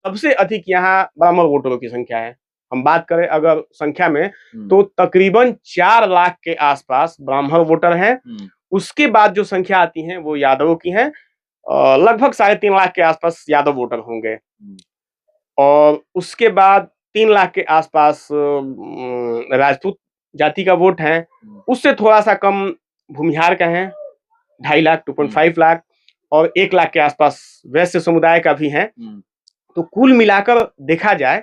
सबसे अधिक यहाँ ब्राह्मण वोटरों की संख्या है। हम बात करें अगर संख्या में हम्म। तो तकरीबन 4 लाख के आसपास ब्राह्मण वोटर हैं। उसके बाद जो संख्या आती है वो यादवों की है। लगभग 3.5 लाख के आसपास यादव वोटर होंगे और उसके बाद 3 लाख के आसपास राजपूत जाति का वोट है। उससे थोड़ा सा कम भूमिहार का है, 2.5 लाख 2.5 लाख और 1 लाख के आसपास वैश्य समुदाय का भी है। तो कुल मिलाकर देखा जाए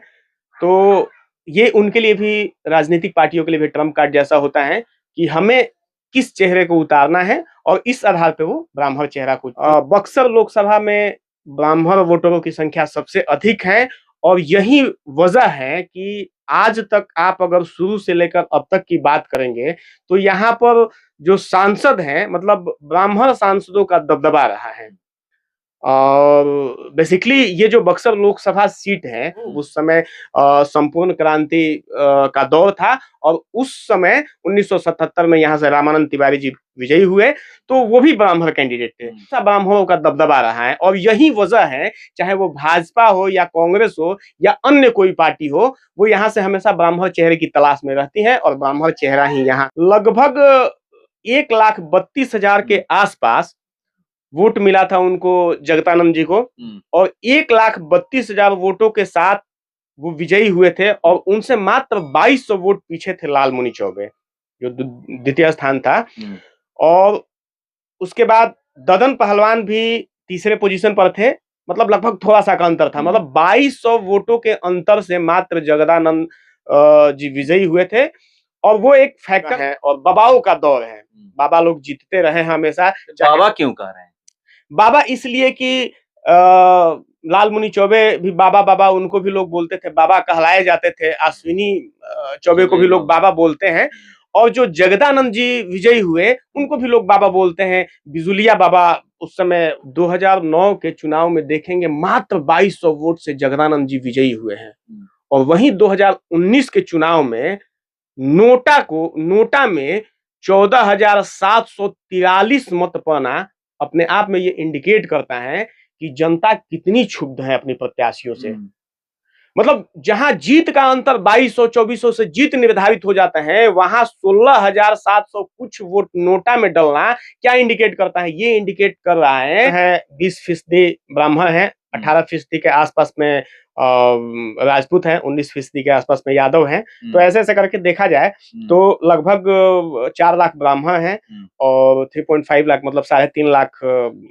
तो ये उनके लिए भी, राजनीतिक पार्टियों के लिए भी ट्रम्प कार्ड जैसा होता है कि हमें किस चेहरे को उतारना है और इस आधार पे वो ब्राह्मण चेहरा को। बक्सर लोकसभा में ब्राह्मण वोटरों की संख्या सबसे अधिक है और यही वजह है कि आज तक आप अगर शुरू से लेकर अब तक की बात करेंगे तो यहाँ पर जो सांसद हैं, मतलब ब्राह्मण सांसदों का दबदबा रहा है। और बेसिकली ये जो बक्सर लोकसभा सीट है उस समय संपूर्ण क्रांति का दौर था और उस समय 1977 में यहाँ से रामानंद तिवारी जी विजयी हुए, तो वो भी ब्राह्मण कैंडिडेट थे। ब्राह्मणों का दबदबा रहा है और यही वजह है, चाहे वो भाजपा हो या कांग्रेस हो या अन्य कोई पार्टी हो, वो यहाँ से हमेशा ब्राह्मण चेहरे की तलाश में रहती है और ब्राह्मण चेहरा ही यहाँ लगभग 1,32,000 के आसपास वोट मिला था उनको, जगदानंद जी को, और 1,32,000 वोटों के साथ वो विजयी हुए थे और उनसे मात्र 2200 वोट पीछे थे लालमुनि चौबे जो द्वितीय स्थान था। और उसके बाद ददन पहलवान भी तीसरे पोजीशन पर थे, मतलब लगभग थोड़ा सा का अंतर था, मतलब 2200 वोटों के अंतर से मात्र जगदानंद जी विजयी हुए थे। और वो एक फैक्टर है और बाबाओं का दौर है, बाबा लोग जीतते रहे हमेशा। बाबा क्यों कह रहे हैं? बाबा इसलिए कि लालमुनि चौबे भी बाबा बाबा, उनको भी लोग बोलते थे, बाबा कहलाए जाते थे। अश्विनी चौबे को भी लोग बाबा बोलते हैं और जो जगदानंद जी विजयी हुए उनको भी लोग बाबा बोलते हैं, बिजुलिया बाबा। उस समय 2009 के चुनाव में देखेंगे मात्र 2200 वोट से जगदानंद जी विजयी हुए हैं। और वहीं 2019 के चुनाव में नोटा में 14,743 मत पाना अपने आप में ये इंडिकेट करता है कि जनता कितनी क्षुब्ध है अपने प्रत्याशियों से। मतलब जहां जीत का अंतर 2200-2400 से जीत निर्धारित हो जाता है, वहां 16,700 कुछ वोट नोटा में डलना क्या इंडिकेट करता है? ये इंडिकेट कर रहा है 20% ब्राह्मण है, 18% के आसपास में राजपूत हैं, 19% के आसपास में यादव हैं। तो ऐसे ऐसे करके देखा जाए तो लगभग 4 लाख ब्राह्मण हैं और 3.5 लाख, मतलब 3.5 लाख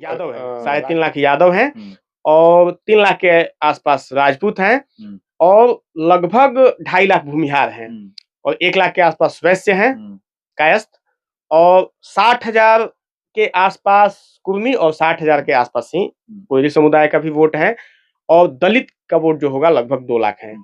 यादव है, 3.5 लाख यादव हैं और 3 लाख के आसपास राजपूत हैं और लगभग 2.5 लाख भूमिहार हैं और 1 लाख के आसपास वैश्य हैं, कायस्थ, और 60,000 के आसपास कुर्मी और 60,000 के आसपास ही कोयली समुदाय का भी वोट है और दलित का वोट जो होगा लगभग 2 लाख है।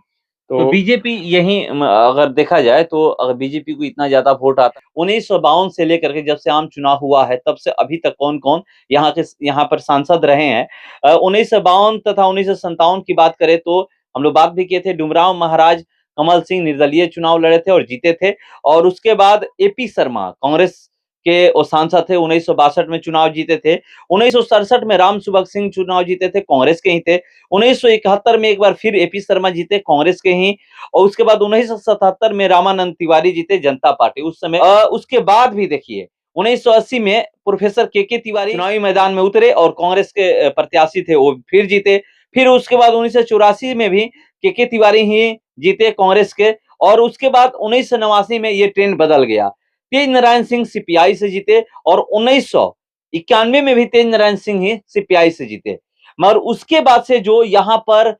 तो बीजेपी यही अगर देखा जाए तो अगर बीजेपी को इतना ज्यादा वोट आता, 1952 से लेकर के जब से आम चुनाव हुआ है तब से अभी तक कौन कौन यहाँ पर सांसद रहे हैं? 1952 तथा 1957 की बात करें तो हम लोग बात भी किए थे, डुमराव महाराज कमल सिंह निर्दलीय चुनाव लड़े थे और जीते थे। और उसके बाद एपी शर्मा कांग्रेस के वो सांसद थे, 1962 में चुनाव जीते थे। 1967 में राम सुभग सिंह चुनाव जीते थे, कांग्रेस के ही थे। 1971 में एक बार फिर एपी शर्मा जीते, कांग्रेस के ही। और उसके बाद 1977 में रामानंद तिवारी जीते, जनता पार्टी उस समय। उसके बाद भी देखिए 1980 में प्रोफेसर के तिवारी चुनावी मैदान में उतरे और कांग्रेस के प्रत्याशी थे, वो फिर जीते। फिर उसके बाद 1984 में भी के तिवारी ही जीते कांग्रेस के। और उसके बाद 1989 में ये ट्रेंड बदल गया, तेज नारायण सिंह सीपीआई से जीते और 1991 में भी तेज नारायण सिंह ही सीपीआई से जीते। मगर उसके बाद से जो यहाँ पर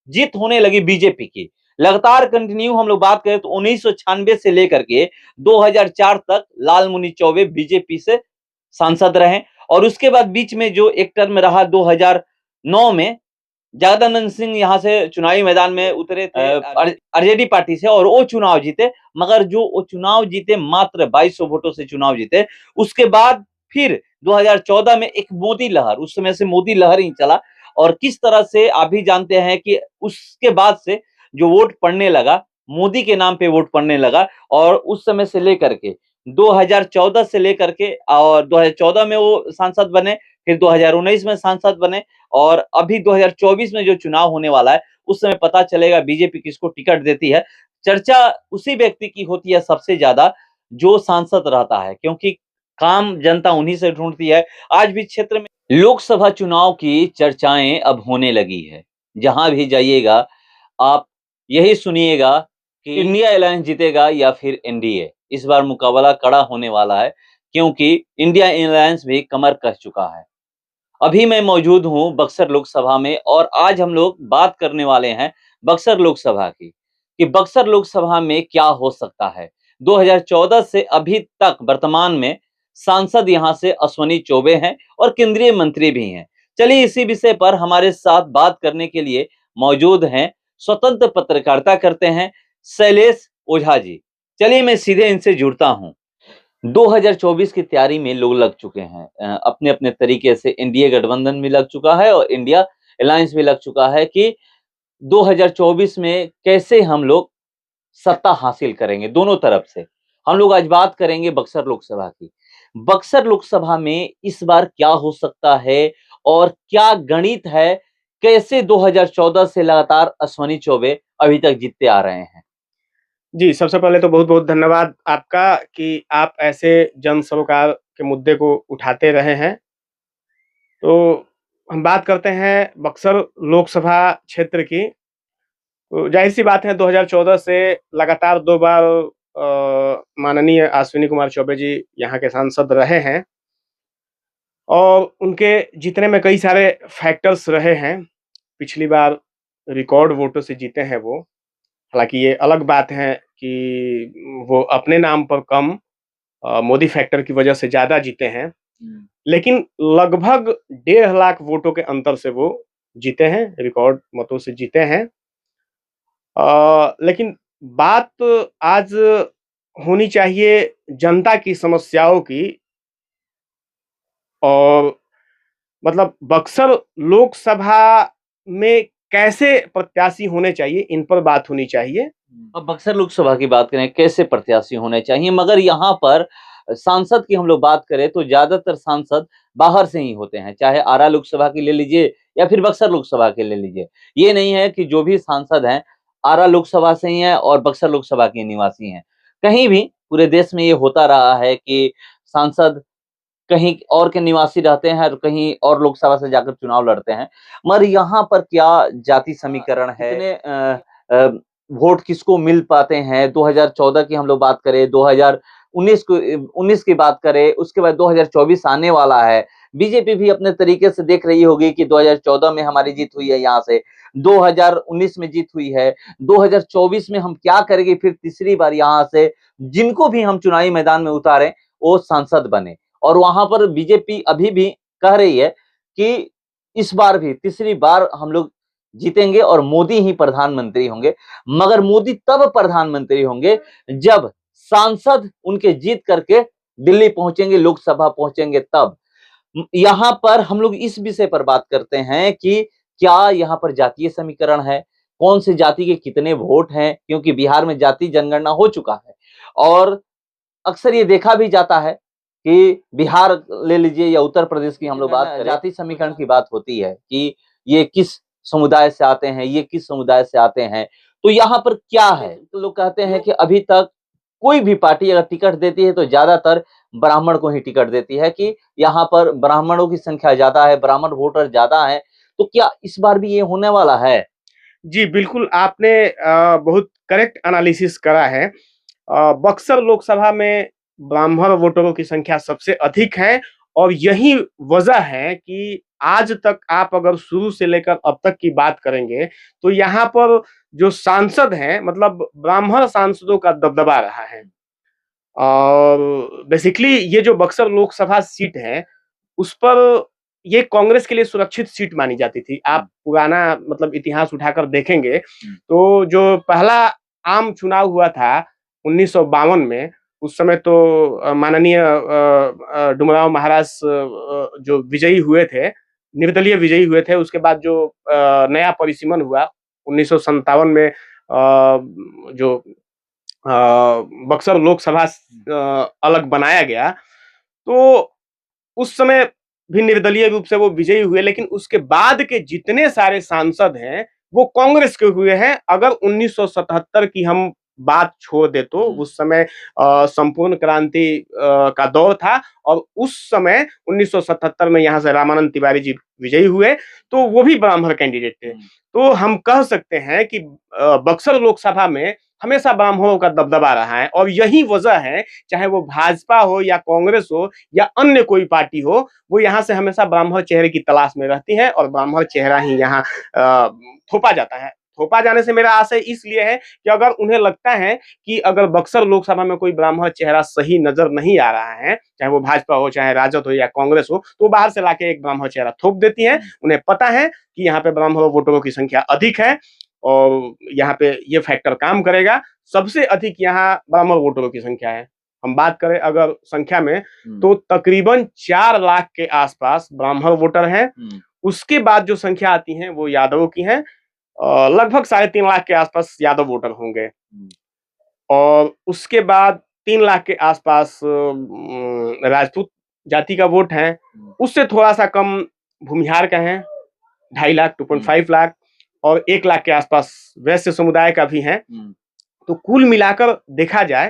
जीत होने लगी बीजेपी की, लगातार कंटिन्यू हम लोग बात करें तो 1996 से लेकर के 2004 तक लालमुनि चौबे बीजेपी से सांसद रहे। और उसके बाद बीच में जो एक टर्म रहा 2009 में, जगदानंद सिंह यहाँ से चुनावी मैदान में उतरे थे आरजेडी पार्टी से और वो चुनाव जीते। मगर जो वो चुनाव जीते मात्र 2200 वोटों से चुनाव जीते। उसके बाद फिर 2014 में एक मोदी लहर, उस समय से मोदी लहर ही चला और किस तरह से आप भी जानते हैं कि उसके बाद से जो वोट पड़ने लगा, मोदी के नाम पे वोट पड़ने लगा। और उस समय से लेकर के 2014 से लेकर के और 2014 में वो सांसद बने, फिर 2019 में सांसद बने, और अभी 2024 में जो चुनाव होने वाला है उस समय पता चलेगा बीजेपी किसको टिकट देती है। चर्चा उसी व्यक्ति की होती है सबसे ज्यादा जो सांसद रहता है, क्योंकि काम जनता उन्हीं से ढूंढती है। आज भी क्षेत्र में लोकसभा चुनाव की चर्चाएं अब होने लगी है। जहां भी जाइएगा आप यही सुनिएगा कि इंडिया अलायंस जीतेगा या फिर एनडीए। इस बार मुकाबला कड़ा होने वाला है, क्योंकि इंडिया अलायंस भी कमर कस चुका है। अभी मैं मौजूद हूं बक्सर लोकसभा में, और आज हम लोग बात करने वाले हैं बक्सर लोकसभा की, कि बक्सर लोकसभा में क्या हो सकता है। 2014 से अभी तक वर्तमान में सांसद यहां से अश्विनी चौबे हैं और केंद्रीय मंत्री भी हैं। चलिए इसी विषय पर हमारे साथ बात करने के लिए मौजूद हैं, स्वतंत्र पत्रकारिता करते हैं शैलेश ओझा जी। चलिए मैं सीधे इनसे जुड़ता हूं। 2024 की तैयारी में लोग लग चुके हैं, अपने अपने तरीके से। एनडीए गठबंधन भी लग चुका है और इंडिया अलायंस भी लग चुका है कि 2024 में कैसे हम लोग सत्ता हासिल करेंगे दोनों तरफ से। हम लोग आज बात करेंगे बक्सर लोकसभा की। बक्सर लोकसभा में इस बार क्या हो सकता है और क्या गणित है, कैसे 2014 से लगातार अश्विनी चौबे अभी तक जीतते आ रहे हैं। जी, सबसे पहले तो बहुत-बहुत धन्यवाद आपका कि आप ऐसे जन सरोकार के मुद्दे को उठाते रहे हैं। तो हम बात करते हैं बक्सर लोकसभा क्षेत्र की। तो ज़ाहिर-सी बात है 2014 से लगातार 2 बार माननीय अश्विनी कुमार चौबे जी यहाँ के सांसद रहे हैं और उनके जीतने में कई सारे फैक्टर्स रहे हैं। पिछली बार रिकॉर्ड वोटों से जीते हैं वो। हालाँकि ये अलग बात है कि वो अपने नाम पर कम मोदी फैक्टर की वजह से ज़्यादा जीते हैं। लेकिन लगभग 1.5 लाख वोटों के अंतर से वो जीते हैं, रिकॉर्ड मतों से जीते हैं। लेकिन बात आज होनी चाहिए जनता की समस्याओं की और मतलब बक्सर लोकसभा में कैसे प्रत्याशी होने चाहिए, इन पर बात होनी चाहिए। अब बक्सर लोकसभा की बात करें कैसे प्रत्याशी होने चाहिए, मगर यहाँ पर सांसद की हम लोग बात करें तो ज्यादातर सांसद बाहर से ही होते हैं, चाहे आरा लोकसभा की ले लीजिए या फिर बक्सर लोकसभा के ले लीजिए। ये नहीं है कि जो भी सांसद हैं आरा लोकसभा से ही हैं और बक्सर लोकसभा के निवासी हैं। कहीं भी पूरे देश में ये होता रहा है कि सांसद कहीं और के निवासी रहते हैं और कहीं और लोकसभा से जाकर चुनाव लड़ते हैं। मगर यहाँ पर क्या जाति समीकरण है, कितने वोट किसको मिल पाते हैं। 2014 की हम लोग बात करें, 2019 की बात करें, उसके बाद 2024 आने वाला है। बीजेपी भी अपने तरीके से देख रही होगी कि 2014 में हमारी जीत हुई है, यहाँ से 2019 में जीत हुई है, 2024 में हम क्या करेंगे फिर तीसरी बार यहाँ से। जिनको भी हम चुनावी मैदान में उतारें वो सांसद बने, और वहां पर बीजेपी अभी भी कह रही है कि इस बार भी तीसरी बार हम लोग जीतेंगे और मोदी ही प्रधानमंत्री होंगे। मगर मोदी तब प्रधानमंत्री होंगे जब सांसद उनके जीत करके दिल्ली पहुंचेंगे, लोकसभा पहुंचेंगे तब। यहाँ पर हम लोग इस विषय पर बात करते हैं कि क्या यहाँ पर जातीय समीकरण है, कौन से जाति के कितने वोट हैं, क्योंकि बिहार में जाति जनगणना हो चुका है और अक्सर ये देखा भी जाता है कि बिहार ले लीजिए या उत्तर प्रदेश की हम लोग बात करें, जाति समीकरण की बात होती है कि ये किस समुदाय से आते हैं, ये किस समुदाय से आते हैं। तो यहाँ पर क्या है, तो लोग कहते हैं कि अभी तक कोई भी पार्टी अगर टिकट देती है तो ज्यादातर ब्राह्मण को ही टिकट देती है, कि यहाँ पर ब्राह्मणों की संख्या ज्यादा है, ब्राह्मण वोटर ज्यादा है। तो क्या इस बार भी ये होने वाला है? जी, बिल्कुल आपने बहुत करेक्ट एनालिसिस करा है। बक्सर लोकसभा में ब्राह्मण वोटरों की संख्या सबसे अधिक है और यही वजह है कि आज तक आप अगर शुरू से लेकर अब तक की बात करेंगे तो यहाँ पर जो सांसद हैं मतलब ब्राह्मण सांसदों का दबदबा रहा है। और बेसिकली ये जो बक्सर लोकसभा सीट है उस पर ये कांग्रेस के लिए सुरक्षित सीट मानी जाती थी। आप पुराना मतलब इतिहास उठाकर देखेंगे तो जो पहला आम चुनाव हुआ था 1952 में, उस समय तो माननीय डुमराव महाराज जो विजयी हुए थे, निर्दलीय विजयी हुए थे। उसके बाद जो नया परिसीमन हुआ 1957 में जो बक्सर लोकसभा अलग बनाया गया, तो उस समय भी निर्दलीय रूप से वो विजयी हुए, लेकिन उसके बाद के जितने सारे सांसद हैं वो कांग्रेस के हुए हैं। अगर 1977 की हम बात छोड़ दे तो उस समय संपूर्ण क्रांति का दौर था और उस समय 1977 में यहाँ से रामानंद तिवारी जी विजयी हुए, तो वो भी ब्राह्मण कैंडिडेट थे। तो हम कह सकते हैं कि बक्सर लोकसभा में हमेशा ब्राह्मणों का दबदबा रहा है और यही वजह है, चाहे वो भाजपा हो या कांग्रेस हो या अन्य कोई पार्टी हो, वो यहाँ से हमेशा ब्राह्मण चेहरे की तलाश में रहती है और ब्राह्मण चेहरा ही यहाँ थोपा जाता है। थोपा जाने से मेरा आशय इसलिए है कि अगर उन्हें लगता है कि अगर बक्सर लोकसभा में कोई ब्राह्मण चेहरा सही नजर नहीं आ रहा है, चाहे वो भाजपा हो, चाहे राजद हो या कांग्रेस हो, तो बाहर से लाके एक ब्राह्मण चेहरा थोप देती है। उन्हें पता है कि यहाँ पे ब्राह्मण वोटरों की संख्या अधिक है और यहाँ पे ये फैक्टर काम करेगा। सबसे अधिक यहाँ ब्राह्मण वोटरों की संख्या है। हम बात करें अगर संख्या में, तो तकरीबन 4 लाख के आसपास ब्राह्मण वोटर हैं। उसके बाद जो संख्या आती है वो यादवों की है। लगभग 3.5 लाख के आसपास यादव वोटर होंगे और उसके बाद 3 लाख के आसपास राजपूत जाति का वोट है। उससे थोड़ा सा कम भूमिहार का है, 2.5 लाख 2.5 लाख और 1 लाख के आसपास वैश्य समुदाय का भी है। तो कुल मिलाकर देखा जाए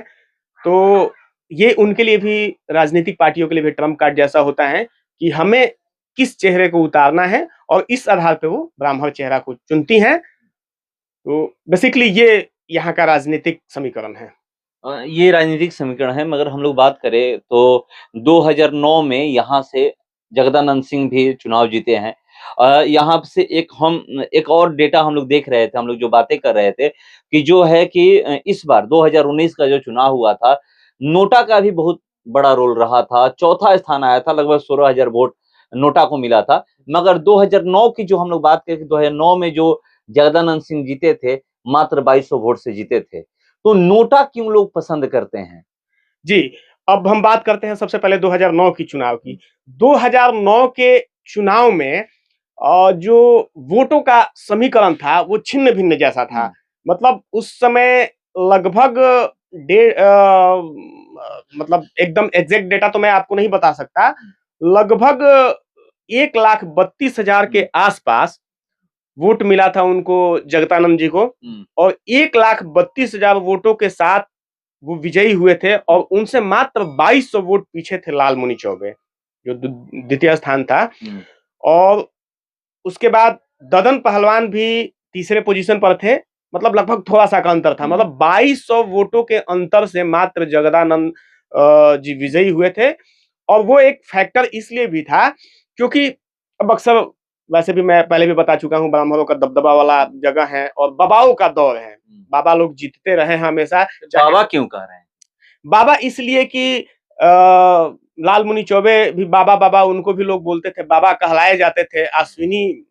तो ये उनके लिए भी, राजनीतिक पार्टियों के लिए भी ट्रम्प कार्ड जैसा होता है कि हमें किस चेहरे को उतारना है और इस आधार पे वो ब्राह्मण चेहरा को चुनती हैं। तो बेसिकली ये यहाँ का राजनीतिक समीकरण है। ये राजनीतिक समीकरण है, मगर हम लोग बात करें तो 2009 में यहाँ से जगदानंद सिंह भी चुनाव जीते हैं। यहाँ से एक और डेटा हम लोग देख रहे थे, हम लोग जो बातें कर रहे थे कि जो है कि इस बार 2019 का जो चुनाव हुआ था, नोटा का भी बहुत बड़ा रोल रहा था। चौथा स्थान आया था, लगभग 16,000 वोट नोटा को मिला था। मगर 2009 की जो हम लोग बात करें, 2009 में जो जगदानंद सिंह जीते थे, मात्र 2200 वोट से जीते थे। तो नोटा क्यों लोग पसंद करते हैं? जी, अब हम बात करते हैं सबसे पहले 2009 की चुनाव की। 2009 के चुनाव में जो वोटों का समीकरण था वो छिन्न भिन्न जैसा था। मतलब उस समय लगभग मतलब एकदम एग्जैक्ट डेटा तो मैं आपको नहीं बता सकता, लगभग 1,32,000 के आसपास वोट मिला था उनको, जगदानंद जी को, और 1,32,000 वोटों के साथ वो विजयी हुए थे और उनसे मात्र 2200 वोट पीछे थे लालमुनि चौबे, जो द्वितीय स्थान था। और उसके बाद ददन पहलवान भी तीसरे पोजीशन पर थे। मतलब लगभग थोड़ा सा का अंतर था, मतलब 2200 वोटों के अंतर से मात्र जगदानंद जी विजयी हुए थे। और वो एक फैक्टर इसलिए भी था क्योंकि बक्सर, वैसे भी मैं पहले भी बता चुका हूँ, ब्राह्मणों का दबदबा वाला जगह है और बाबाओं का दौर है। बाबा लोग जीतते रहे हमेशा। बाबा क्यों कह रहे हैं? बाबा इसलिए कि लालमुनि चौबे भी बाबा बाबा, उनको भी लोग बोलते थे, बाबा कहलाए जाते थे। अश्विनी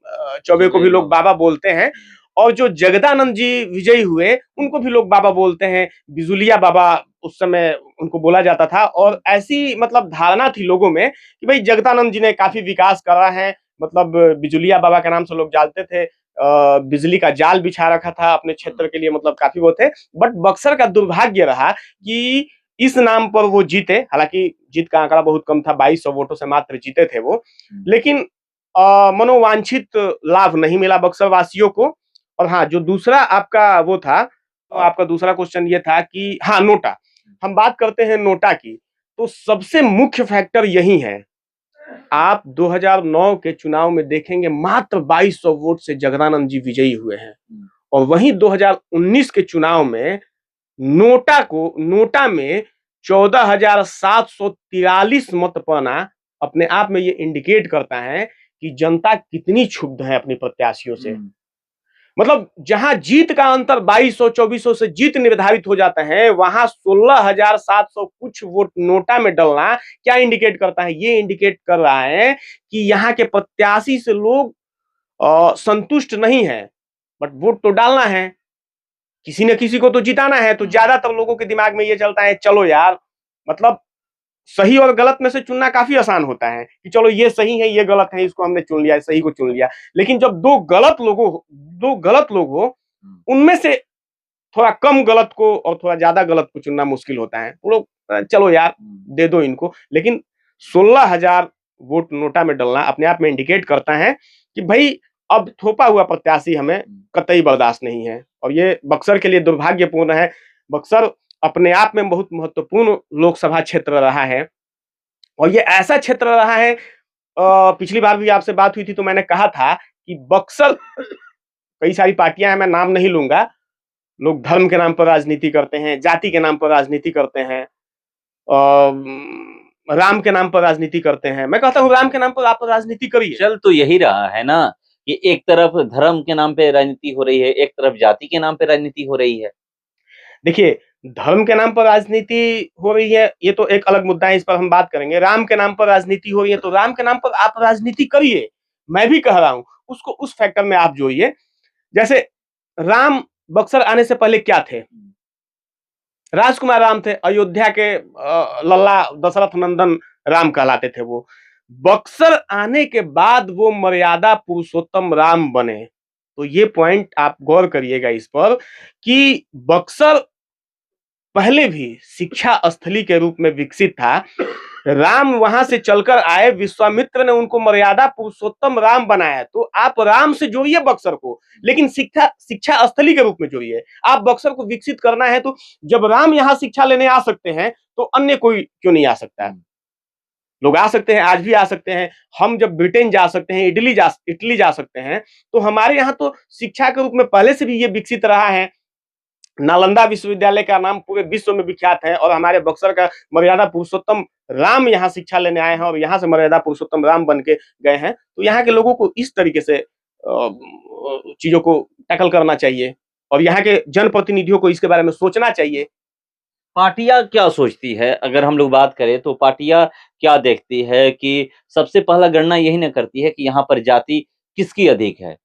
चौबे को भी लोग बाबा बोलते हैं। और जो जगदानंद जी विजयी हुए उनको भी लोग बाबा बोलते हैं। बिजुलिया बाबा उस समय उनको बोला जाता था। और ऐसी मतलब धारणा थी लोगों में कि भाई जगदानंद जी ने काफी विकास करा है। मतलब बिजुलिया बाबा के नाम से लोग जानते थे। बिजली का जाल बिछा रखा था अपने क्षेत्र के लिए, मतलब काफी वो थे। बट बक्सर का दुर्भाग्य रहा कि इस नाम पर वो जीते। हालांकि जीत का आंकड़ा बहुत कम था, 2200 वोटों से मात्र जीते थे वो, लेकिन मनोवांछित लाभ नहीं मिला बक्सर वासियों को। और हाँ, जो दूसरा आपका वो था, तो आपका दूसरा क्वेश्चन ये था कि हाँ, नोटा। हम बात करते हैं नोटा की, तो सबसे मुख्य फैक्टर यही है। आप 2009 के चुनाव में देखेंगे मात्र 2200 वोट से जगदानंद जी विजयी हुए हैं। और वहीं 2019 के चुनाव में नोटा में 14,743 मत पाना अपने आप में ये इंडिकेट करता है कि जनता कितनी क्षुब्ध है अपनी प्रत्याशियों से। मतलब जहां जीत का अंतर 2200-2400 से जीत निर्धारित हो जाता है, वहां 16,700 कुछ वोट नोटा में डलना क्या इंडिकेट करता है? ये इंडिकेट कर रहा है कि यहाँ के प्रत्याशी से लोग संतुष्ट नहीं है, बट वोट तो डालना है, किसी न किसी को तो जिताना है। तो ज्यादातर लोगों के दिमाग में ये चलता है, चलो यार, मतलब सही और गलत में से चुनना काफी आसान होता है कि चलो ये सही है, ये गलत है, इसको हमने चुन लिया, सही को चुन लिया। लेकिन जब दो गलत लोग हो, उनमें से थोड़ा कम गलत को और थोड़ा ज्यादा गलत को चुनना मुश्किल होता है। लोग चलो यार दे दो इनको। लेकिन 16,000 वोट नोटा में डलना अपने आप में इंडिकेट करता है कि भाई अब थोपा हुआ प्रत्याशी हमें कतई बर्दाश्त नहीं है। और ये बक्सर के लिए दुर्भाग्यपूर्ण है। बक्सर अपने आप में बहुत महत्वपूर्ण लोकसभा क्षेत्र रहा है और ये ऐसा क्षेत्र रहा है, पिछली बार भी आपसे बात हुई थी तो मैंने कहा था कि बक्सर कई सारी पार्टियां हैं, मैं नाम नहीं लूंगा, लोग धर्म के नाम पर राजनीति करते हैं, जाति के नाम पर राजनीति करते हैं, राम के नाम पर राजनीति करते हैं। मैं कहता हूँ राम के नाम पर आप राजनीति करिए। चल तो यही रहा है ना कि एक तरफ धर्म के नाम पे राजनीति हो रही है, एक तरफ जाति के नाम पे राजनीति हो रही है। देखिए, धर्म के नाम पर राजनीति हो रही है, ये तो एक अलग मुद्दा है, इस पर हम बात करेंगे। राम के नाम पर राजनीति हो रही है तो राम के नाम पर आप राजनीति करिए। मैं भी कह रहा हूं, उसको उस फैक्टर में आप जोड़िए। जैसे राम बक्सर आने से पहले क्या थे? राजकुमार राम थे, अयोध्या के लल्ला दशरथ नंदन राम कहलाते थे वो। बक्सर आने के बाद वो मर्यादा पुरुषोत्तम राम बने। तो ये पॉइंट आप गौर करिएगा इस पर कि बक्सर पहले भी शिक्षा स्थली के रूप में विकसित था। राम वहां से चलकर आए, विश्वामित्र ने उनको मर्यादा पुरुषोत्तम राम बनाया। तो आप राम से जोड़िए बक्सर को, लेकिन शिक्षा स्थली के रूप में जोड़िए। आप बक्सर को विकसित करना है तो जब राम यहाँ शिक्षा लेने आ सकते हैं तो अन्य कोई क्यों नहीं आ सकता है? लोग आ सकते हैं, आज भी आ सकते हैं। हम जब ब्रिटेन जा सकते हैं, इटली जा सकते हैं, तो हमारे यहाँ तो शिक्षा के रूप में पहले से भी ये विकसित रहा है। नालंदा विश्वविद्यालय का नाम पूरे विश्व में विख्यात है और हमारे बक्सर का मर्यादा पुरुषोत्तम राम यहाँ शिक्षा लेने आए हैं और यहाँ से मर्यादा पुरुषोत्तम राम बन के गए हैं। तो यहाँ के लोगों को इस तरीके से चीजों को टैकल करना चाहिए और यहाँ के जनप्रतिनिधियों को इसके बारे में सोचना चाहिए। पार्टियां क्या सोचती है? अगर हम लोग बात करें तो पार्टियां क्या देखती है कि सबसे पहला गणना यही न करती है कि यहाँ पर जाति किसकी अधिक है,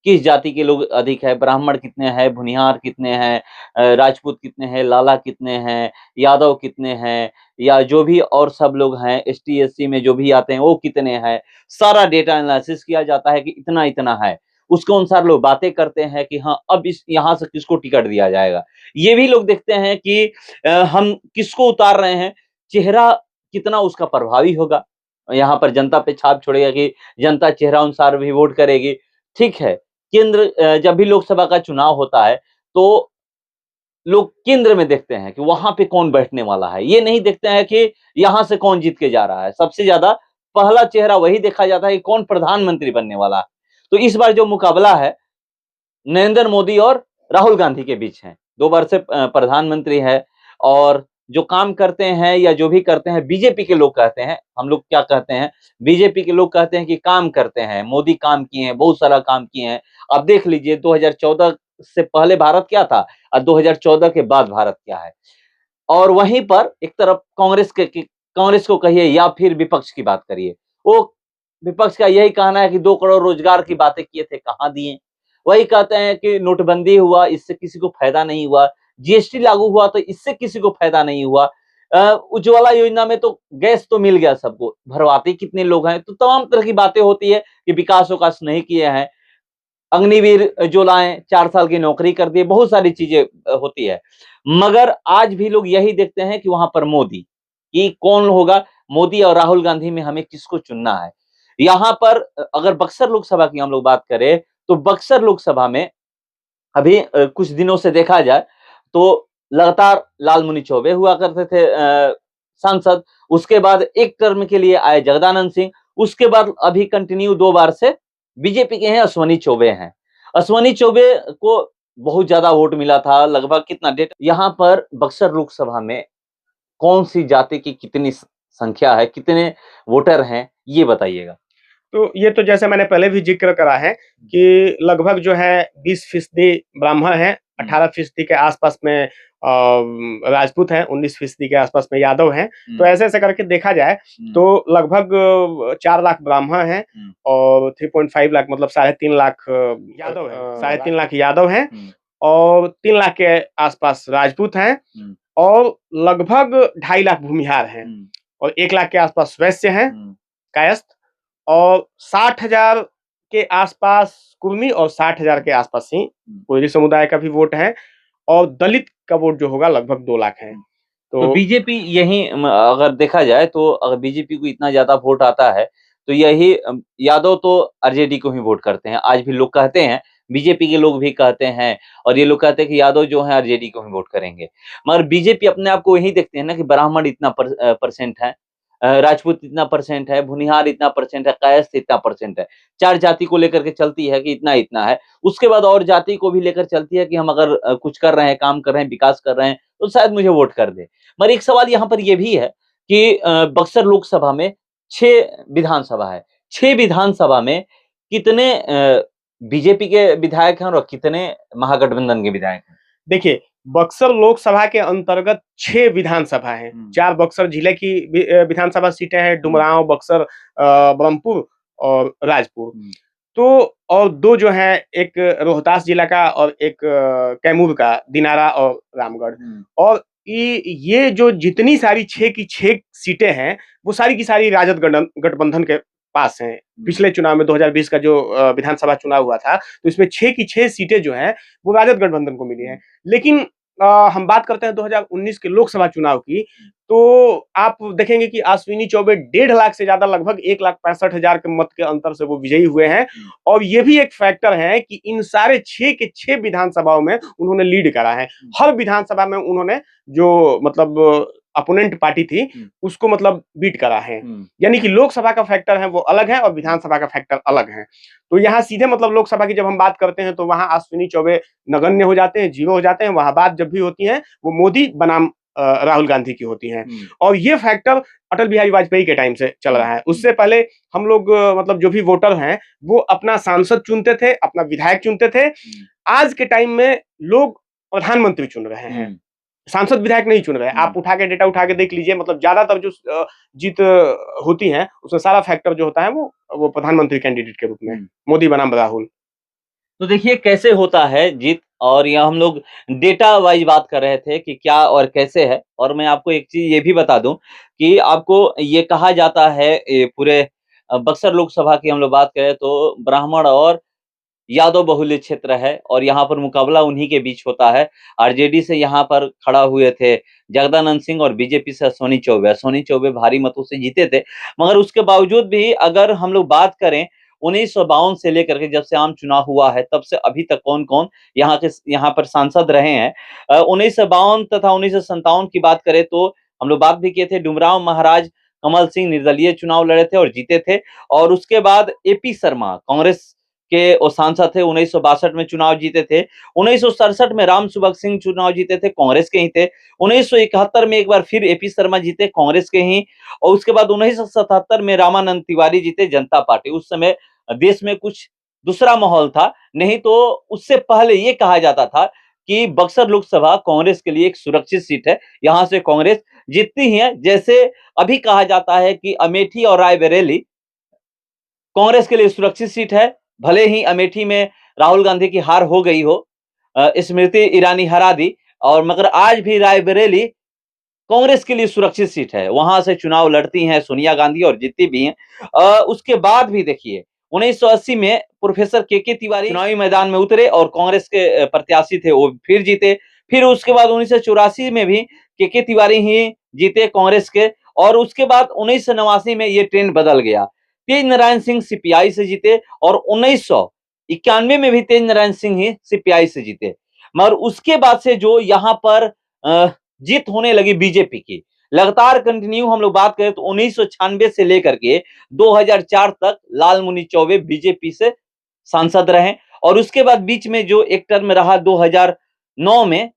किस जाति के लोग अधिक है, ब्राह्मण कितने हैं, भुनियार कितने हैं, राजपूत कितने हैं, लाला कितने हैं, यादव कितने हैं, या जो भी और सब लोग हैं एसटी एससी में जो भी आते हैं वो कितने हैं। सारा डेटा एनालिसिस किया जाता है कि इतना इतना है, उसके अनुसार लोग बातें करते हैं कि हाँ अब इस यहाँ से किसको टिकट दिया जाएगा। ये भी लोग देखते हैं कि हम किसको उतार रहे हैं, चेहरा कितना उसका प्रभावी होगा, यहाँ पर जनता पे छाप छोड़ेगा कि जनता चेहरा अनुसार भी वोट करेगी। ठीक है, केंद्र जब भी लोकसभा का चुनाव होता है तो लोग केंद्र में देखते हैं कि वहां पे कौन बैठने वाला है, ये नहीं देखते हैं कि यहाँ से कौन जीत के जा रहा है। सबसे ज्यादा पहला चेहरा वही देखा जाता है कि कौन प्रधानमंत्री बनने वाला है। तो इस बार जो मुकाबला है नरेंद्र मोदी और राहुल गांधी के बीच है, 2 बार से प्रधानमंत्री है और जो काम करते हैं या जो भी करते हैं बीजेपी के लोग कहते हैं, हम लोग क्या कहते हैं, बीजेपी के लोग कहते हैं कि काम करते हैं, मोदी काम किए हैं, बहुत सारा काम किए हैं। अब देख लीजिए 2014 से पहले भारत क्या था और 2014 के बाद भारत क्या है। और वहीं पर एक तरफ कांग्रेस को कहिए या फिर विपक्ष की बात करिए, वो विपक्ष का यही कहना है कि 2 करोड़ रोजगार की बातें किए थे, कहाँ दिए। वही कहते हैं कि नोटबंदी हुआ, इससे किसी को फायदा नहीं हुआ, जीएसटी लागू हुआ तो इससे किसी को फायदा नहीं हुआ। उज्ज्वला योजना में तो गैस तो मिल गया सबको, भरवाते कितने लोग हैं। तो तमाम तरह की बातें होती है कि विकास नहीं किए हैं, अग्निवीर जो लाए 4 साल की नौकरी कर दिए, बहुत सारी चीजें होती है। मगर आज भी लोग यही देखते हैं कि वहां पर मोदी, कि कौन होगा, मोदी और राहुल गांधी में हमें किसको चुनना है। यहाँ पर अगर बक्सर लोकसभा की हम लोग बात करें तो बक्सर लोकसभा में अभी कुछ दिनों से देखा जाए तो लगातार लालमुनि चौबे हुआ करते थे सांसद, उसके बाद एक टर्म के लिए आए जगदानंद सिंह, उसके बाद अभी कंटिन्यू 2 बार से बीजेपी के हैं अश्वनी चौबे हैं। अश्वनी चौबे को बहुत ज्यादा वोट मिला था, लगभग कितना डेट। यहाँ पर बक्सर लोकसभा में कौन सी जाति की कितनी संख्या है, कितने वोटर हैं, ये बताइएगा। तो ये तो जैसे मैंने पहले भी जिक्र करा है कि लगभग जो है 20% ब्राह्मण है, 18% के आसपास में राजपूत हैं, 19% के आसपास में यादव हैं। तो ऐसे ऐसे करके देखा जाए तो लगभग 4 लाख ब्राह्मण हैं और 3.5 लाख मतलब 3.5 लाख यादव है, 3.5 लाख यादव हैं और 3 लाख के आसपास राजपूत हैं और लगभग 2.5 लाख भूमिहार हैं और 1 लाख के आसपास वैश्य हैं, कायस्थ, और 60,000 के आसपास कुर्मी और 60,000 के आसपास ही कोयली समुदाय का भी वोट है और दलित का वोट जो होगा लगभग 2 लाख है। तो बीजेपी यही अगर देखा जाए तो अगर बीजेपी को इतना ज्यादा वोट आता है तो यही यादव तो आरजेडी को ही वोट करते हैं। आज भी लोग कहते हैं, बीजेपी के लोग भी कहते हैं और ये लोग कहते हैं कि यादव जो है आरजेडी को ही वोट करेंगे। मगर बीजेपी अपने आप को यही देखते हैं ना कि ब्राह्मण इतना परसेंट है, राजपूत इतना परसेंट है, भुनिहार इतना परसेंट है, कायस्थ इतना परसेंट है। 4 जाति को लेकर के चलती है कि इतना-इतना है। उसके बाद और जाति को भी लेकर चलती है कि हम अगर कुछ कर रहे हैं, काम कर रहे हैं, विकास कर रहे हैं, तो शायद मुझे वोट कर दें। मगर एक सवाल यहाँ पर ये भी है कि बक्सर लोकसभा में 6 विधानसभा है। 6 विधानसभा में कितने बीजेपी के विधायक हैं और कितने महागठबंधन के विधायक हैं? देखिए, बक्सर लोकसभा के अंतर्गत 6 विधानसभा हैं। 4 बक्सर जिले की विधानसभा सीटें हैं, डुमरांव, बक्सर, ब्रह्मपुर और राजपुर। तो और 2 जो हैं, एक रोहतास जिला का और एक कैमूर का, दिनारा और रामगढ़। और ये जो जितनी सारी 6 की 6 सीटें हैं, वो सारी की सारी राजद गठबंधन के पास हैं। पिछले चुनाव में 2020 का जो विधानसभा चुनाव हुआ था, तो इसमें 6 की 6 सीटें जो हैं, वो राजद गठबंधन को मिली हैं। लेकिन हम बात करते हैं 2019 के लोकसभा चुनाव की, तो आप देखेंगे कि अश्विनी चौबे 1.5 लाख से ज्यादा, लगभग 1,65,000 के मत के अंतर से वो विजयी हुए हैं। और ये भी एक फैक्टर है कि इन सारे 6 के 6 विधानसभाओं में उन्होंने लीड करा है। हर विधानसभा में उन्होंने जो मतलब अपोनेंट पार्टी थी, उसको मतलब बीट करा है। यानी कि लोकसभा का फैक्टर है वो अलग है और विधानसभा का फैक्टर अलग है। तो यहाँ सीधे मतलब लोकसभा की जब हम बात करते हैं तो वहां अश्विनी चौबे नगण्य हो जाते हैं, जीरो हो जाते हैं। वहां बात जब भी होती है वो मोदी बनाम राहुल गांधी की होती हैं। और ये फैक्टर अटल बिहारी वाजपेयी के टाइम से चल रहा है। उससे पहले हम लोग मतलब जो भी वोटर हैं, वो अपना सांसद चुनते थे, अपना विधायक चुनते थे। आज के टाइम में लोग प्रधानमंत्री चुन रहे हैं, सांसद विधायक नहीं चुन रहे। आप उठा के डेटा उठा के देख लीजिए, मतलब ज्यादातर जो जीत होती है, उसमें सारा फैक्टर जो होता है वो प्रधानमंत्री कैंडिडेट के रूप में, मोदी बनाम राहुल। तो देखिए कैसे होता है जीत, और यहाँ हम लोग डेटा वाइज बात कर रहे थे कि क्या और कैसे है। और मैं आपको एक चीज ये भी बता दूं कि आपको ये कहा जाता है, ये पूरे बक्सर लोकसभा की हम लोग बात करें तो ब्राह्मण और यादव बहुल्य क्षेत्र है और यहाँ पर मुकाबला उन्हीं के बीच होता है। आरजेडी से यहाँ पर खड़ा हुए थे जगदानंद सिंह और बीजेपी से सोनी चौबे। सोनी चौबे भारी मतों से जीते थे, मगर उसके बावजूद भी अगर हम लोग बात करें 1952 से लेकर के जब से आम चुनाव हुआ है तब से अभी तक कौन-कौन यहाँ पर सांसद रहे हैं। 1952 तथा 1957 की बात करें तो हम लोग बात भी किए थे, डुमराव महाराज कमल सिंह निर्दलीय चुनाव लड़े थे और जीते थे। और उसके बाद एपी शर्मा कांग्रेस के वो सांसद थे, 1962 में चुनाव जीते थे। 1967 में राम सुभग सिंह चुनाव जीते थे, कांग्रेस के ही थे। 1971 में एक बार फिर एपी शर्मा जीते, कांग्रेस के ही। और उसके बाद 1977 में रामानंद तिवारी जीते, जनता पार्टी। उस समय देश में कुछ दूसरा माहौल था, नहीं तो उससे पहले ये कहा जाता था कि बक्सर लोकसभा कांग्रेस के लिए एक सुरक्षित सीट है, यहाँ से कांग्रेस जीतती ही है। जैसे अभी कहा जाता है कि अमेठी और रायबरेली कांग्रेस के लिए सुरक्षित सीट है, भले ही अमेठी में राहुल गांधी की हार हो गई हो, स्मृति ईरानी हरा दी, और मगर आज भी रायबरेली कांग्रेस के लिए सुरक्षित सीट है। वहां से चुनाव लड़ती हैं सोनिया गांधी और जीतती भी हैं। उसके बाद भी देखिए 1980 में प्रोफेसर के तिवारी चुनावी मैदान में उतरे और कांग्रेस के प्रत्याशी थे, वो फिर जीते। फिर उसके बाद 1984 में भी के तिवारी ही जीते कांग्रेस के। और उसके बाद 1989 में ये ट्रेंड बदल गया, तेज नारायण सिंह सीपीआई से जीते और 1991 में भी तेज नारायण सिंह ही सीपीआई से जीते। मगर उसके बाद से जो यहाँ पर जीत होने लगी बीजेपी की, लगातार कंटिन्यू हम लोग बात करें तो 1996 से लेकर के 2004 तक लालमुनि चौबे बीजेपी से सांसद रहे। और उसके बाद बीच में जो एक टर्म रहा 2009 में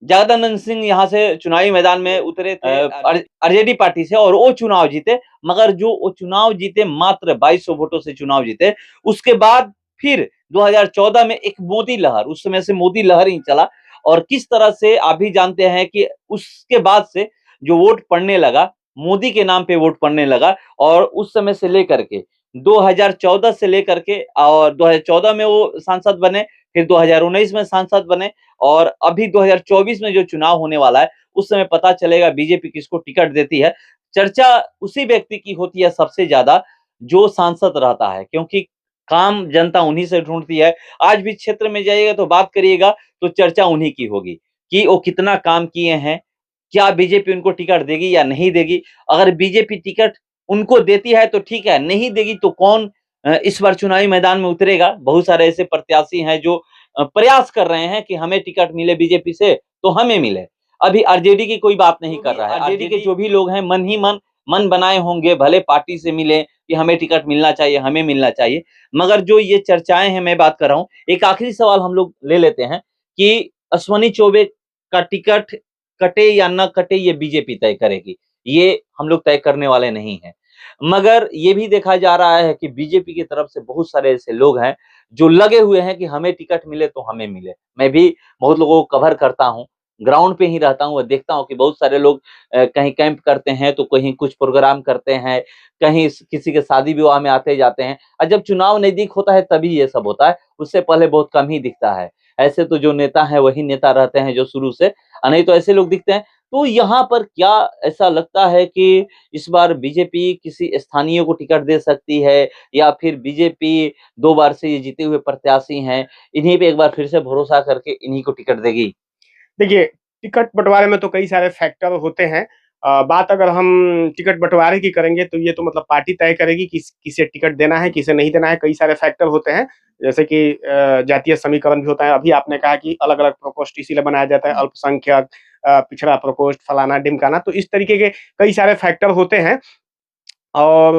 जगदानंद सिंह यहाँ से चुनावी मैदान में उतरे थे आरजेडी पार्टी से और वो चुनाव जीते, मगर जो वो चुनाव जीते मात्र 2200 वोटों से चुनाव जीते। उसके बाद फिर 2014 में एक मोदी लहर, उस समय से मोदी लहर ही चला और किस तरह से आप भी जानते हैं कि उसके बाद से जो वोट पड़ने लगा, मोदी के नाम पे वोट पड़ने लगा। और उस समय से लेकर के 2014 से लेकर के और 2014 में वो सांसद बने, फिर 2019 में सांसद बने और अभी 2024 में जो चुनाव होने वाला है उस समय पता चलेगा बीजेपी किसको टिकट देती है। चर्चा उसी व्यक्ति की होती है सबसे ज्यादा जो सांसद रहता है, क्योंकि काम जनता उन्हीं से ढूंढती है। आज भी क्षेत्र में जाइएगा तो बात करिएगा तो चर्चा उन्हीं की होगी कि वो कितना काम किए हैं, क्या बीजेपी उनको टिकट देगी या नहीं देगी। अगर बीजेपी टिकट उनको देती है तो ठीक है, नहीं देगी तो कौन इस बार चुनावी मैदान में उतरेगा। बहुत सारे ऐसे प्रत्याशी हैं जो प्रयास कर रहे हैं कि हमें टिकट मिले बीजेपी से तो हमें मिले। अभी आरजेडी की कोई बात नहीं कर रहा है। आरजेडी के जो भी लोग हैं मन ही मन बनाए होंगे, भले पार्टी से मिले कि हमें टिकट मिलना चाहिए, हमें मिलना चाहिए। मगर जो ये चर्चाएं हैं, मैं बात कर रहा हूं, एक आखिरी सवाल हम लोग ले लेते हैं कि अश्विनी चौबे का टिकट कटे या न कटे ये बीजेपी तय करेगी, ये हम लोग तय करने वाले नहीं हैं। मगर ये भी देखा जा रहा है कि बीजेपी की तरफ से बहुत सारे ऐसे लोग हैं जो लगे हुए हैं कि हमें टिकट मिले तो हमें मिले। मैं भी बहुत लोगों को कवर करता हूं, ग्राउंड पे ही रहता हूं और देखता हूं कि बहुत सारे लोग कहीं कैंप करते हैं तो कहीं कुछ प्रोग्राम करते हैं, कहीं किसी के शादी विवाह में आते जाते हैं, और जब चुनाव नजदीक होता है तभी ये सब होता है, उससे पहले बहुत कम ही दिखता है। ऐसे तो जो नेता है वही नेता रहते हैं जो शुरू से, नहीं तो ऐसे लोग दिखते हैं। तो यहाँ पर क्या ऐसा लगता है कि इस बार बीजेपी किसी स्थानीय को टिकट दे सकती है, या फिर बीजेपी 2 बार से ये जीते हुए प्रत्याशी हैं, इन्हीं पे एक बार फिर से भरोसा करके इन्हीं को टिकट देगी? देखिए, टिकट बँटवारे में तो कई सारे फैक्टर होते हैं। बात अगर हम टिकट बँटवारे की करेंगे तो ये तो मतलब पार्टी तय करेगी किसे टिकट देना है, किसे नहीं देना है, कई सारे फैक्टर होते हैं। जैसे कि जातीय समीकरण भी होता है। अभी आपने कहा कि अलग-अलग प्रकोष्ठ इसीलिए बनाया जाता है, अल्पसंख्यक, पिछड़ा प्रकोष्ठ, फलाना-ढिमकाना, तो इस तरीके के कई सारे फैक्टर होते हैं। और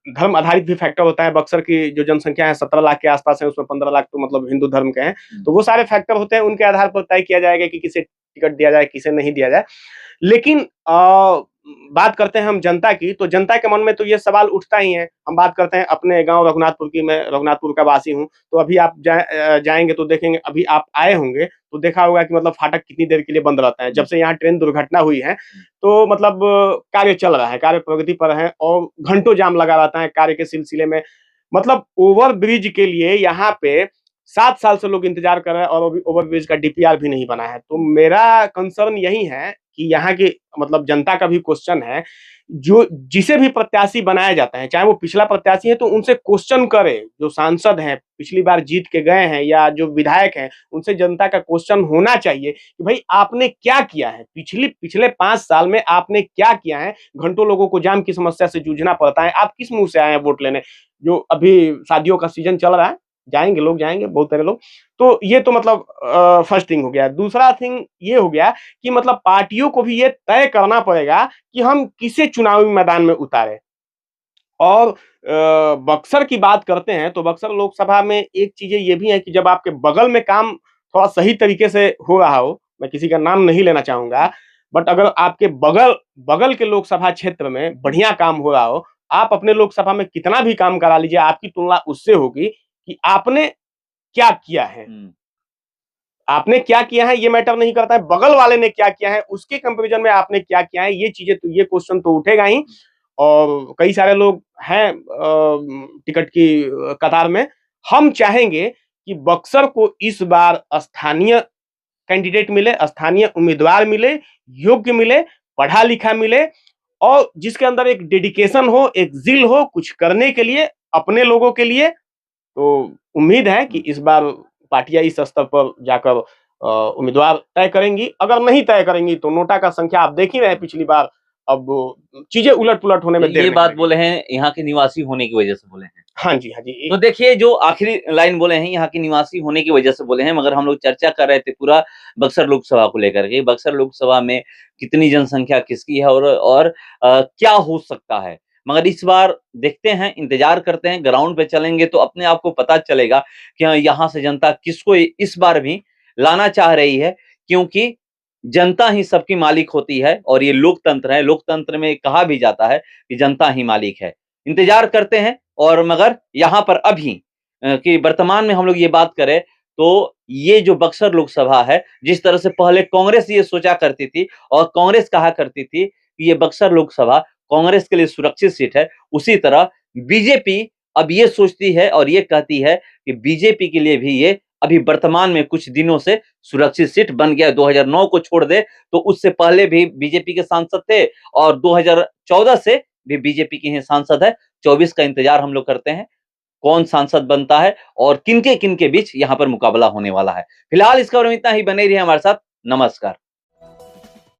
धर्म आधारित भी फैक्टर होता है। बक्सर की जो जनसंख्या है 17 लाख के आसपास है, उसमें 15 लाख तो मतलब हिंदू धर्म के हैं। तो वो सारे फैक्टर होते हैं, उनके आधार पर तय किया जाएगा कि किसे टिकट दिया जाए, किसे नहीं दिया जाए। लेकिन बात करते हैं हम जनता की, तो जनता के मन में तो ये सवाल उठता ही है। हम बात करते हैं अपने गाँव रघुनाथपुर की, मैं रघुनाथपुर का वासी हूँ, तो अभी आप जाएँगे तो देखेंगे, अभी आप आए होंगे, तो देखा होगा कि मतलब फाटक कितनी देर के लिए बंद रहता है। जब से यहाँ ट्रेन दुर्घटना हुई है, तो मतलब कार्य चल रहा है, कार्य प्रगति पर है और घंटों जाम लगा रहता है कार्य के सिलसिले में। मतलब ओवर ब्रिज के लिए यहाँ पे 7 साल से लोग इंतजार कर रहे हैं और अभी ओवर ब्रिज का डीपीआर भी नहीं बना है। तो मेरा कंसर्न यही है कि यहाँ की मतलब जनता का भी क्वेश्चन है, जो जिसे भी प्रत्याशी बनाया जाता है, चाहे वो पिछला प्रत्याशी है, तो उनसे क्वेश्चन करे। जो सांसद हैं, पिछली बार जीत के गए हैं, या जो विधायक हैं, उनसे जनता का क्वेश्चन होना चाहिए कि भाई आपने क्या किया है? पिछले 5 साल में आपने क्या किया है? घंटों लोगों को जाम की समस्या से जूझना पड़ता है। आप किस मुँह से आए हैं वोट लेने? जो अभी शादियों का सीजन चल रहा है, जाएँगे लोग, जाएँगे बहुत सारे लोग। तो ये तो मतलब फर्स्ट थिंग हो गया। दूसरा थिंग ये हो गया कि मतलब पार्टियों को भी ये तय करना पड़ेगा कि हम किसे चुनावी मैदान में उतारें। और बक्सर की बात करते हैं तो बक्सर लोकसभा में एक चीज़ें ये भी हैं कि जब आपके बगल में काम थोड़ा सही तरीके से हो रहा हो, मैं किसी का नाम नहीं लेना चाहूँगा, बट अगर आपके बगल बगल के लोकसभा क्षेत्र में बढ़िया काम हो रहा हो, आप अपने लोकसभा में कितना भी काम करा लीजिए, आपकी तुलना उससे होगी कि आपने क्या किया है। आपने क्या किया है ये मैटर नहीं करता है, बगल वाले ने क्या किया है उसके कंपैरिजन में आपने क्या किया है, ये चीज़ें तो ये क्वेश्चन तो उठेगा ही। और कई सारे लोग हैं टिकट की कतार में। हम चाहेंगे कि बक्सर को इस बार स्थानीय कैंडिडेट मिले, स्थानीय उम्मीदवार मिले, योग्य मिले, पढ़ा-लिखा मिले और जिसके अंदर एक डेडिकेशन हो, एक ज़िल हो कुछ करने के लिए, अपने लोगों के लिए। तो उम्मीद है कि इस बार पार्टियाँ इस स्तर पर जाकर उम्मीदवार तय करेंगी। अगर नहीं तय करेंगी तो नोटा का संख्या आप देख ही रहे हैं पिछली बार, अब चीज़ें उलट-पुलट होने में देर ये नहीं बात लगेगी। बोले हैं यहाँ के निवासी होने की वजह से बोले हैं। हाँ जी, हाँ जी। तो देखिए जो आखिरी लाइन बोले हैं यहाँ के निवासी होने की वजह से बोले हैं, मगर हम लोग चर्चा कर रहे थे पूरा बक्सर लोकसभा को लेकर के। बक्सर लोकसभा में कितनी जनसंख्या किसकी है और क्या हो सकता है। मगर इस बार देखते हैं, इंतजार करते हैं, ग्राउंड पे चलेंगे तो अपने आप को पता चलेगा कि हाँ, यहाँ से जनता किसको इस बार भी लाना चाह रही है, क्योंकि जनता ही सबकी मालिक होती है और ये लोकतंत्र है। लोकतंत्र में कहा भी जाता है कि जनता ही मालिक है। इंतजार करते हैं। और मगर यहाँ पर अभी कि वर्तमान में हम लोग ये बात करें तो ये जो बक्सर लोकसभा है, जिस तरह से पहले कांग्रेस ये सोचा करती थी और कांग्रेस कहा करती थी कि ये बक्सर लोकसभा कांग्रेस के लिए सुरक्षित सीट है, उसी तरह बीजेपी अब ये सोचती है और ये कहती है कि बीजेपी के लिए भी ये अभी वर्तमान में कुछ दिनों से सुरक्षित सीट बन गया। 2009 को छोड़ दे तो उससे पहले भी बीजेपी के सांसद थे और 2014 से भी बीजेपी के ही सांसद है। 24 का इंतजार हम लोग करते हैं, कौन सांसद बनता है और किनके-किनके बीच यहाँ पर मुकाबला होने वाला है। फिलहाल इस खबर में इतना ही, बने रहिए हमारे साथ। नमस्कार।